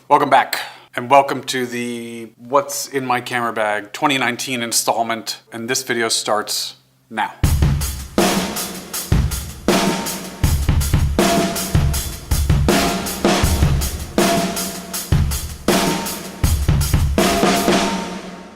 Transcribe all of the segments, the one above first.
Welcome back, and welcome to the What's in My Camera Bag 2019 installment, and this video starts now.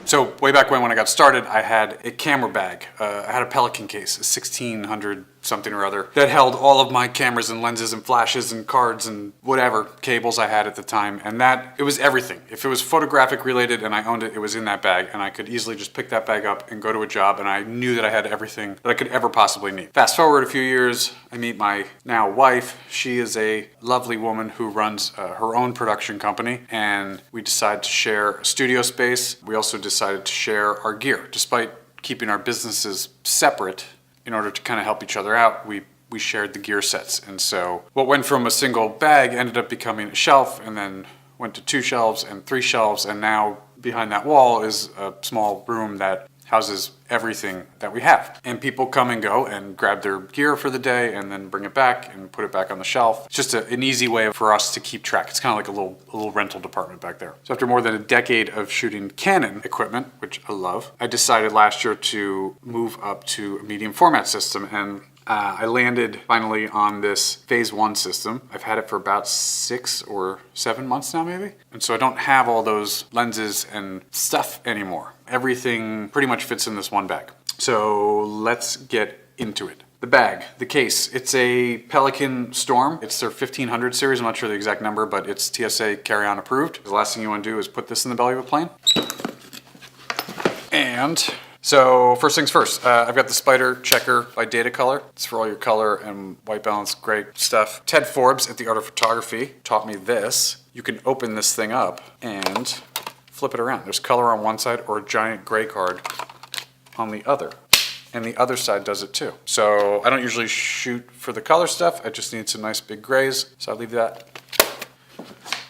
So way back when I got started, I had a camera bag. I had a Pelican case, a 1600 something or other, that held all of my cameras and lenses and flashes and cards and whatever cables I had at the time. And it was everything. If it was photographic related and I owned it, it was in that bag, and I could easily just pick that bag up and go to a job, and I knew that I had everything that I could ever possibly need. Fast forward a few years, I meet my now wife. She is a lovely woman who runs her own production company, and we decided to share a studio space. We also decided to share our gear. Despite keeping our businesses separate, in order to kind of help each other out, we shared the gear sets. And so what went from a single bag ended up becoming a shelf, and then went to 2 shelves and 3 shelves, and now behind that wall is a small room that houses everything that we have. And people come and go and grab their gear for the day and then bring it back and put it back on the shelf. It's just an easy way for us to keep track. It's kind of like a little rental department back there. So after more than a decade of shooting Canon equipment, which I love, I decided last year to move up to a medium format system, and I landed finally on this phase 1 system. I've had it for about 6 or 7 months now, maybe. And so I don't have all those lenses and stuff anymore. Everything pretty much fits in this one bag. So let's get into it. The bag, the case, it's a Pelican Storm. It's their 1500 series. I'm not sure the exact number, but it's TSA carry-on approved. The last thing you want to do is put this in the belly of a plane. And so first things first, I've got the Spider Checker by Datacolor. It's for all your color and white balance, great stuff. Ted Forbes at the Art of Photography taught me this. You can open this thing up and flip it around. There's color on one side or a giant gray card on the other. And the other side does it too. So I don't usually shoot for the color stuff. I just need some nice big grays. So I leave that.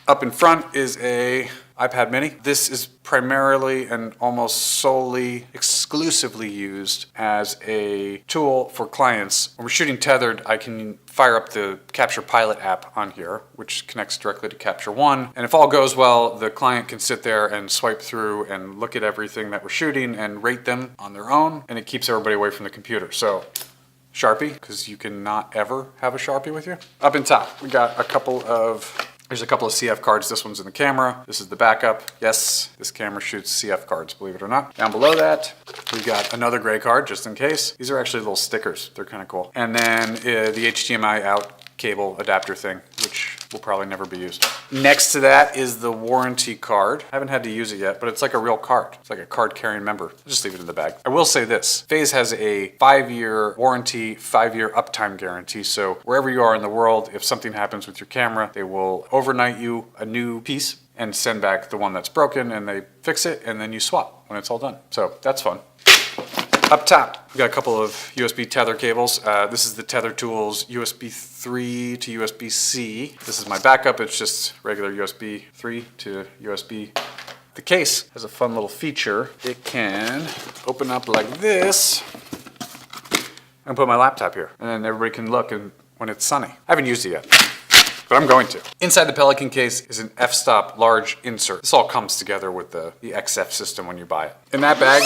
Up in front is a iPad mini. This is primarily and almost solely, exclusively used as a tool for clients. When we're shooting tethered, I can fire up the Capture Pilot app on here, which connects directly to Capture One. And if all goes well, the client can sit there and swipe through and look at everything that we're shooting and rate them on their own, and it keeps everybody away from the computer. So Sharpie, because you cannot ever have a Sharpie with you. Up in top, we got there's a couple of CF cards. This one's in the camera. This is the backup. Yes, this camera shoots CF cards, believe it or not. Down below that, we've got another gray card, just in case. These are actually little stickers. They're kind of cool. And then the HDMI out cable adapter thing, which will probably never be used. Next to that is the warranty card. I haven't had to use it yet, but it's like a real card. It's like a card carrying member. I'll just leave it in the bag. I will say this, Phase has a 5-year warranty, 5-year uptime guarantee. So wherever you are in the world, if something happens with your camera, they will overnight you a new piece and send back the one that's broken, and they fix it, and then you swap when it's all done. So that's fun. Up top, we've got a couple of USB tether cables. This is the Tether Tools USB 3 to USB-C. This is my backup. It's just regular USB 3 to USB. The case has a fun little feature. It can open up like this and put my laptop here. And then everybody can look when it's sunny. I haven't used it yet, but I'm going to. Inside the Pelican case is an f-stop large insert. This all comes together with the XF system when you buy it. In that bag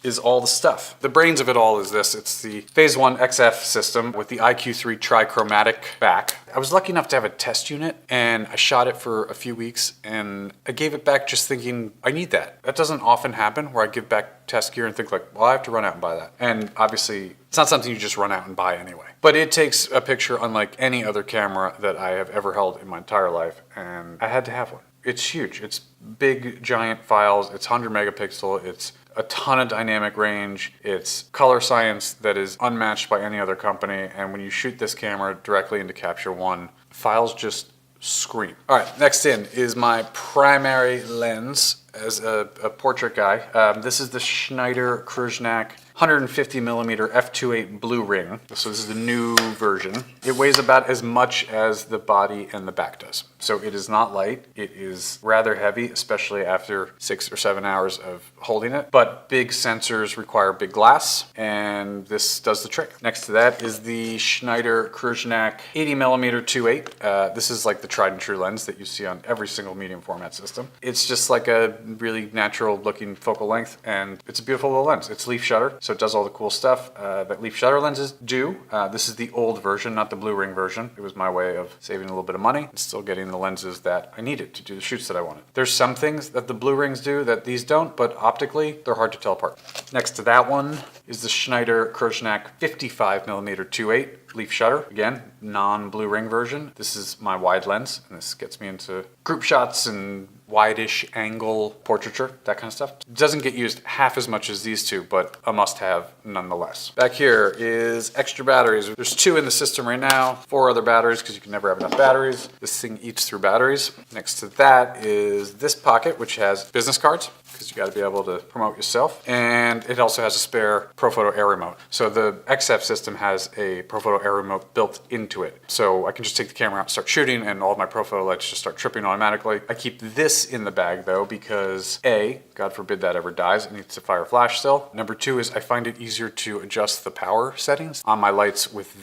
is all the stuff. The brains of it all is this. It's the Phase 1 XF system with the IQ3 Trichromatic back. I was lucky enough to have a test unit, and I shot it for a few weeks, and I gave it back just thinking, I need that. That doesn't often happen, where I give back test gear and think like, well, I have to run out and buy that. And obviously, it's not something you just run out and buy anyway. But it takes a picture unlike any other camera that I have ever held in my entire life, and I had to have one. It's huge. It's big, giant files. It's 100 megapixel. It's a ton of dynamic range. It's color science that is unmatched by any other company. And when you shoot this camera directly into Capture One, files just scream. All right, next in is my primary lens. as a portrait guy. This is the Schneider Trichromatic 150mm f2.8 blue ring. So this is the new version. It weighs about as much as the body and the back does. So it is not light. It is rather heavy, especially after 6 or 7 hours of holding it. But big sensors require big glass, and this does the trick. Next to that is the Schneider Trichromatic 80mm 2.8. This is like the tried and true lens that you see on every single medium format system. It's just like a really natural looking focal length, and it's a beautiful little lens. It's leaf shutter, so it does all the cool stuff that leaf shutter lenses do. This is the old version, not the blue ring version. It was my way of saving a little bit of money and still getting the lenses that I needed to do the shoots that I wanted. There's some things that the blue rings do that these don't, but optically they're hard to tell apart. Next to that one is the Schneider Trichromatic 55mm 2.8 leaf shutter. Again, non-blue ring version. This is my wide lens, and this gets me into group shots and wide-ish angle portraiture, that kind of stuff. It doesn't get used half as much as these two, but a must-have nonetheless. Back here is extra batteries. There's 2 in the system right now, 4 other batteries because you can never have enough batteries. This thing eats through batteries. Next to that is this pocket, which has business cards, because you got to be able to promote yourself. And it also has a spare Profoto Air remote. So the XF system has a Profoto Air remote built into it. So I can just take the camera out and start shooting, and all of my Profoto lights just start tripping automatically. I keep this in the bag though, because A, God forbid that ever dies, it needs to fire flash still. Number 2 is I find it easier to adjust the power settings on my lights with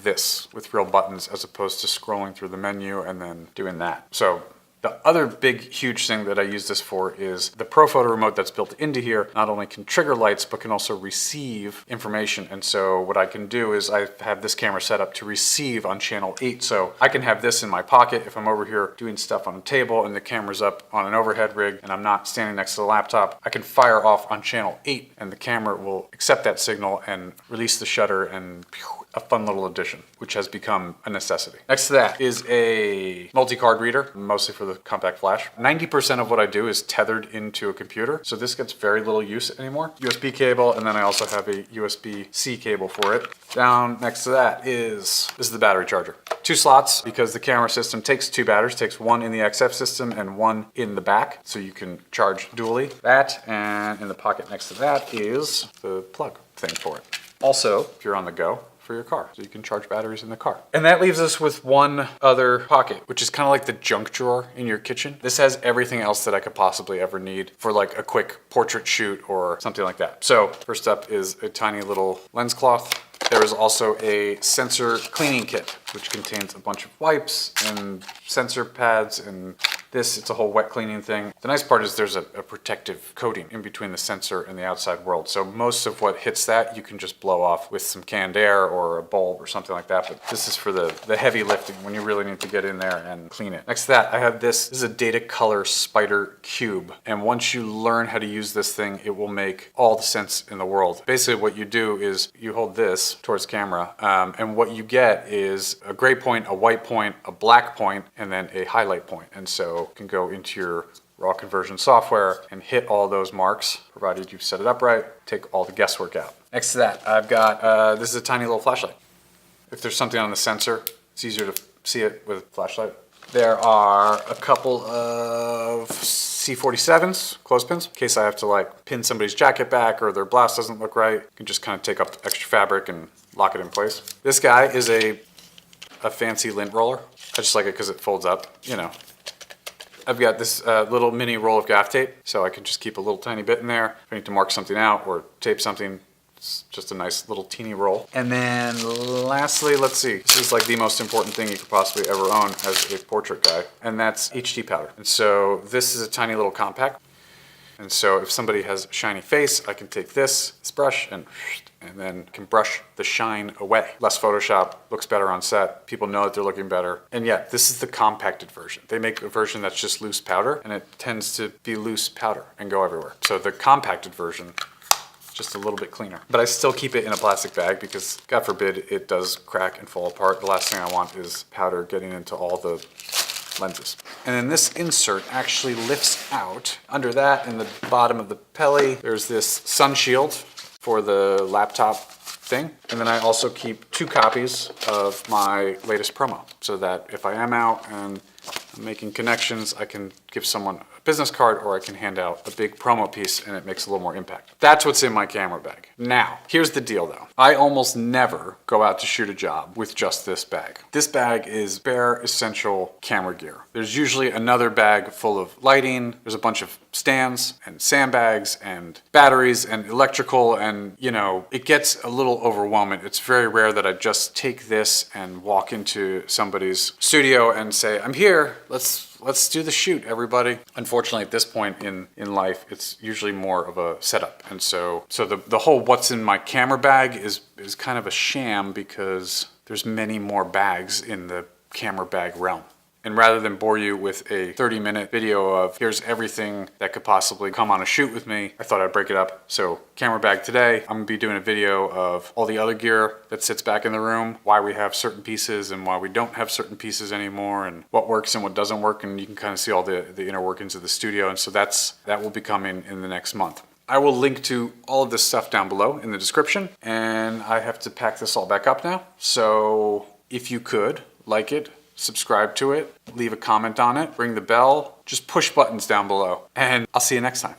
real buttons, as opposed to scrolling through the menu and then doing that. So the other big, huge thing that I use this for is the Profoto remote that's built into here not only can trigger lights, but can also receive information. And so what I can do is I have this camera set up to receive on channel 8. So I can have this in my pocket if I'm over here doing stuff on a table and the camera's up on an overhead rig and I'm not standing next to the laptop. I can fire off on channel 8 and the camera will accept that signal and release the shutter, and a fun little addition, which has become a necessity. Next to that is a multi-card reader, mostly for the compact flash. 90% of what I do is tethered into a computer, so this gets very little use anymore. USB cable, and then I also have a USB-C cable for it. Down next to that this is the battery charger. 2 slots, because the camera system takes 2 batteries, takes one in the XF system and one in the back, so you can charge dually. That, and in the pocket next to that is the plug thing for it. Also, if you're on the go, for your car, so you can charge batteries in the car. And that leaves us with one other pocket, which is kind of like the junk drawer in your kitchen. This has everything else that I could possibly ever need for like a quick portrait shoot or something like that. So first up is a tiny little lens cloth. There is also a sensor cleaning kit, which contains a bunch of wipes and sensor pads and this. It's a whole wet cleaning thing. The nice part is there's a protective coating in between the sensor and the outside world. So most of what hits that you can just blow off with some canned air or a bulb or something like that. But this is for the heavy lifting when you really need to get in there and clean it. Next to that, I have this. This is a Data Color Spider Cube. And once you learn how to use this thing, it will make all the sense in the world. Basically what you do is you hold this towards camera and what you get is a gray point, a white point, a black point, and then a highlight point. And so you can go into your raw conversion software and hit all those marks, provided you've set it up right, take all the guesswork out. Next to that, I've got, this is a tiny little flashlight. If there's something on the sensor, it's easier to see it with a flashlight. There are a couple of C47s, clothespins, in case I have to like pin somebody's jacket back or their blouse doesn't look right. You can just kind of take up extra fabric and lock it in place. This guy is a fancy lint roller. I just like it because it folds up, you know. I've got this little mini roll of gaff tape, so I can just keep a little tiny bit in there. If I need to mark something out or tape something, it's just a nice little teeny roll. And then lastly, let's see. This is like the most important thing you could possibly ever own as a portrait guy, and that's HD powder. And so this is a tiny little compact. And so if somebody has a shiny face, I can take this brush and then can brush the shine away. Less Photoshop, looks better on set. People know that they're looking better. And yeah, this is the compacted version. They make a version that's just loose powder, and it tends to be loose powder and go everywhere. So the compacted version, just a little bit cleaner. But I still keep it in a plastic bag because, God forbid, it does crack and fall apart. The last thing I want is powder getting into all the lenses. And then this insert actually lifts out. Under that, in the bottom of the pelly, there's this sun shield for the laptop thing. And then I also keep 2 copies of my latest promo, so that if I am out and I'm making connections. I can give someone a business card, or I can hand out a big promo piece and it makes a little more impact. That's what's in my camera bag. Now, here's the deal though. I almost never go out to shoot a job with just this bag. This bag is bare essential camera gear. There's usually another bag full of lighting. There's a bunch of stands and sandbags and batteries and electrical, and you know, it gets a little overwhelming. It's very rare that I just take this and walk into somebody's studio and say, I'm here, let's do the shoot, everybody. Unfortunately, at this point in life, it's usually more of a setup. And so the whole what's in my camera bag is kind of a sham, because there's many more bags in the camera bag realm. And rather than bore you with a 30-minute video of here's everything that could possibly come on a shoot with me, I thought I'd break it up. So camera bag today, I'm gonna be doing a video of all the other gear that sits back in the room, why we have certain pieces and why we don't have certain pieces anymore, and what works and what doesn't work. And you can kind of see all the inner workings of the studio. And so that will be coming in the next month. I will link to all of this stuff down below in the description. And I have to pack this all back up now. So if you could, like it, subscribe to it, leave a comment on it, ring the bell, just push buttons down below, and I'll see you next time.